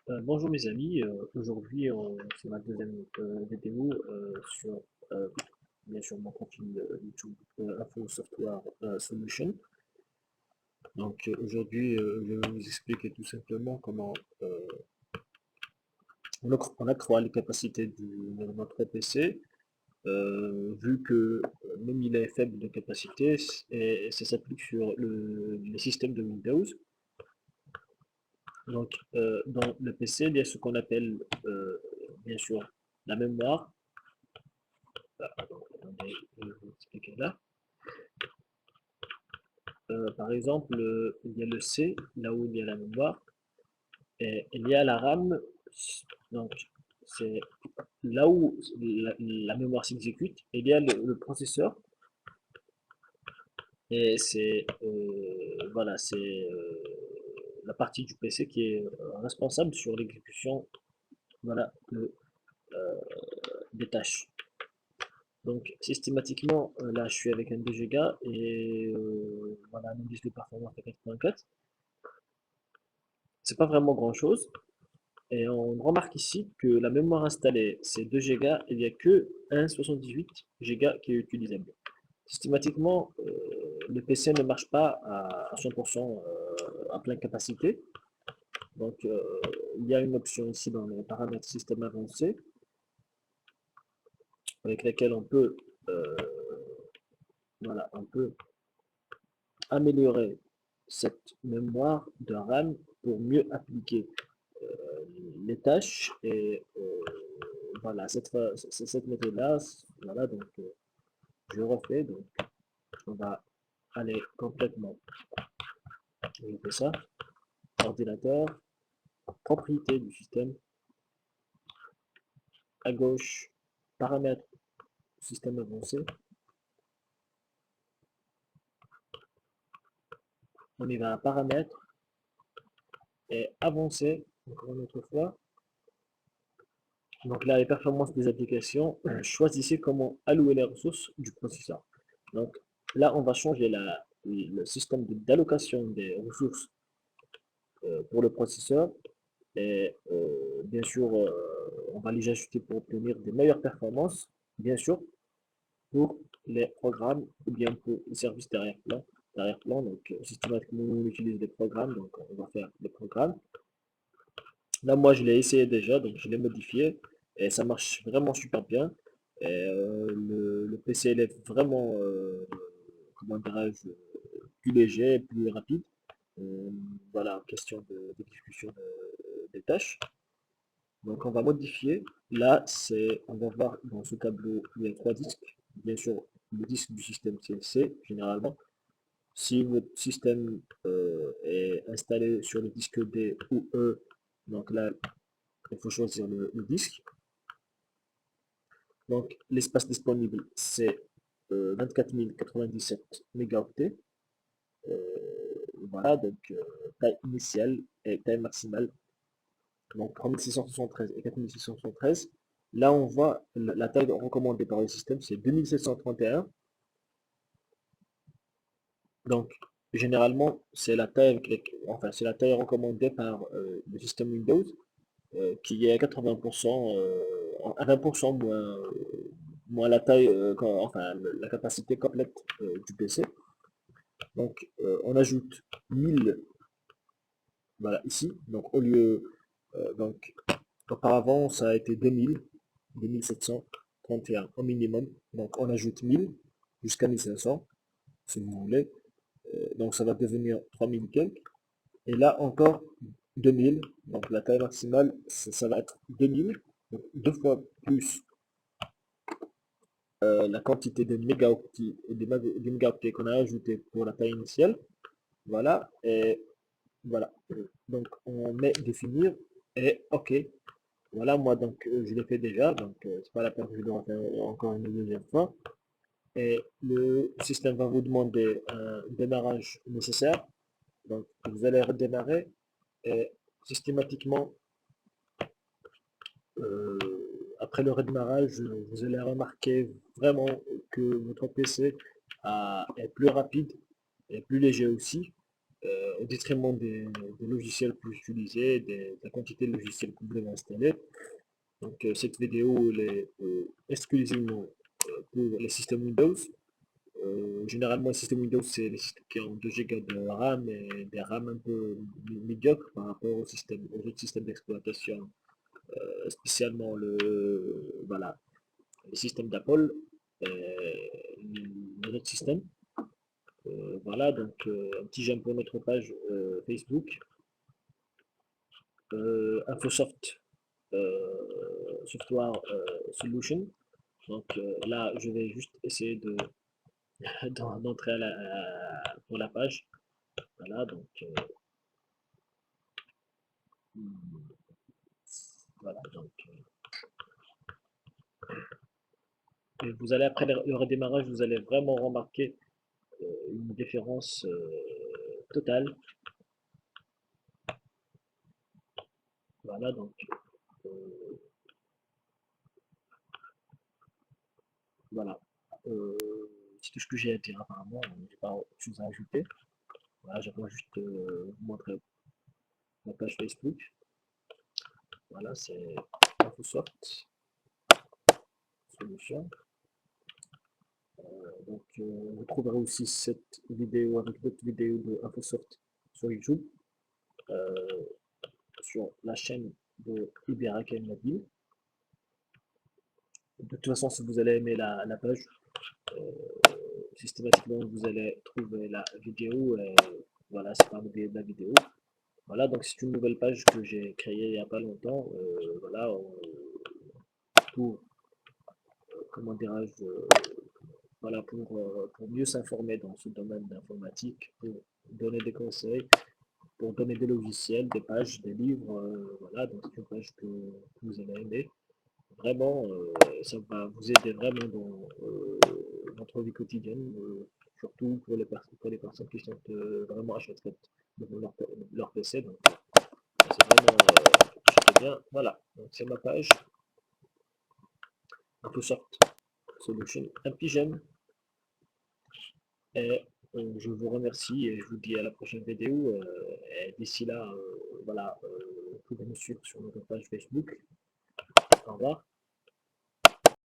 Bonjour mes amis, aujourd'hui c'est ma deuxième vidéo sur euh, bien sûr mon profil YouTube Info Software Solution. Donc aujourd'hui je vais vous expliquer tout simplement comment on accroît les capacités de notre PC vu que même il est faible de capacité et ça s'applique sur les systèmes de Windows. Donc dans le PC il y a ce qu'on appelle bien sûr la mémoire. Attendez, je vais vous expliquer là. Par exemple, il y a le C, là où il y a la mémoire, et il y a la RAM, donc c'est là où la mémoire s'exécute, et il y a le processeur, et c'est voilà, c'est la partie du PC qui est responsable sur l'exécution voilà, des tâches. Donc systématiquement, là je suis avec un 2 Go et voilà, un indice de performance de 84. C'est pas vraiment grand chose. Et on remarque ici que la mémoire installée, c'est 2 Go, il n'y a que 1,78 Go qui est utilisable. Systématiquement, le PC ne marche pas à 100% à pleine capacité. Donc, il y a une option ici dans les paramètres système avancé avec laquelle on peut, euh, voilà, on peut améliorer cette mémoire de RAM pour mieux appliquer les tâches et voilà, cette méthode-là, voilà, donc je refais, donc on va aller complètement, je fais ça, ordinateur, propriété du système, à gauche, paramètres, système avancé, on y va à paramètres et avancer, encore une autre fois, donc là, les performances des applications, choisissez comment allouer les ressources du processeur. Donc là, on va changer le système d'allocation des ressources pour le processeur. Et bien sûr, on va les ajouter pour obtenir des meilleures performances, bien sûr, pour les programmes ou bien pour les services derrière-plan. Donc, systématiquement, on utilise des programmes, donc on va faire des programmes. Là, moi, je l'ai essayé déjà, donc je l'ai modifié et ça marche vraiment super bien. Et le PC il est vraiment, comment dirais-je, plus léger, plus rapide. Euh, voilà, question d'exécution des tâches. Donc on va modifier. Là, on va voir dans ce tableau, il y a trois disques. Bien sûr, le disque du système CNC, généralement. Si votre système est installé sur le disque D ou E, donc là, il faut choisir le disque. Donc l'espace disponible, c'est 24 097 mégaoctets. Voilà, donc taille initiale et taille maximale. Donc 3673 et 4673. Là, on voit la taille recommandée par le système, c'est 2731. Donc, généralement, c'est la taille, enfin, c'est la taille recommandée par le système Windows, qui est à 80%, à 20% moins la taille, enfin, la capacité complète du PC. Donc, on ajoute 1000, voilà, ici. Donc, au lieu, donc, auparavant, ça a été 2000, 2731 au minimum. Donc, on ajoute 1000 jusqu'à 1500, si vous voulez. Donc, ça va devenir 3000 quelques. Et là, encore 2000. Donc, la taille maximale, ça va être 2000. Donc, deux fois plus la quantité de mégaoctets qu'on a ajouté pour la taille initiale. Voilà. Et voilà. Donc, on met définir et OK. Voilà, moi, donc, je l'ai fait déjà. Donc, c'est pas la peine que je dois faire encore une deuxième fois. Et le système va vous demander un démarrage nécessaire. Donc, vous allez redémarrer et systématiquement, euh, après le redémarrage, vous allez remarquer vraiment que votre PC est plus rapide et plus léger aussi. au détriment des logiciels que vous utilisez, de la quantité de logiciels que vous devez installer. Donc cette vidéo elle est exclusivement pour les systèmes Windows. Généralement, les systèmes Windows, c'est les systèmes qui ont 2 Go de RAM et des RAM un peu médiocres par rapport aux autres systèmes d'exploitation, spécialement voilà, les systèmes d'Apple, les autres systèmes. Voilà, donc un petit j'aime pour notre page Facebook. Infosoft Software Solution. Donc là, je vais juste essayer d'entrer pour la page. Voilà, donc voilà, donc et vous allez après le redémarrage, vous allez vraiment remarquer une différence totale. Voilà, donc euh, voilà. C'est tout ce que j'ai à dire apparemment. J'ai pas autre chose à ajouter. Voilà, j'aimerais juste vous montrer ma page Facebook. Voilà, c'est Infosoft Solution. Donc, vous trouverez aussi cette vidéo avec d'autres vidéos de Infosoft sur YouTube, sur la chaîne de Iberaken Nabil. De toute façon, si vous allez aimer la page, systématiquement vous allez trouver la vidéo. Voilà, c'est parmi la vidéo. Voilà, donc c'est une nouvelle page que j'ai créée il n'y a pas longtemps. Voilà, pour, comment dirais-je, voilà, pour mieux s'informer dans ce domaine d'informatique, pour donner des conseils, pour donner des logiciels, des pages, des livres. Voilà, donc c'est une page que vous allez aimer. Vraiment, ça va vous aider vraiment dans votre vie quotidienne, surtout pour les personnes qui sont vraiment achèteraient devant leur PC. Donc, c'est vraiment super bien. Voilà, donc c'est ma page. Infosoft Solution. Un petit j'aime. Et je vous remercie et je vous dis à la prochaine vidéo. Et d'ici là, voilà, vous pouvez nous suivre sur notre page Facebook. Au revoir.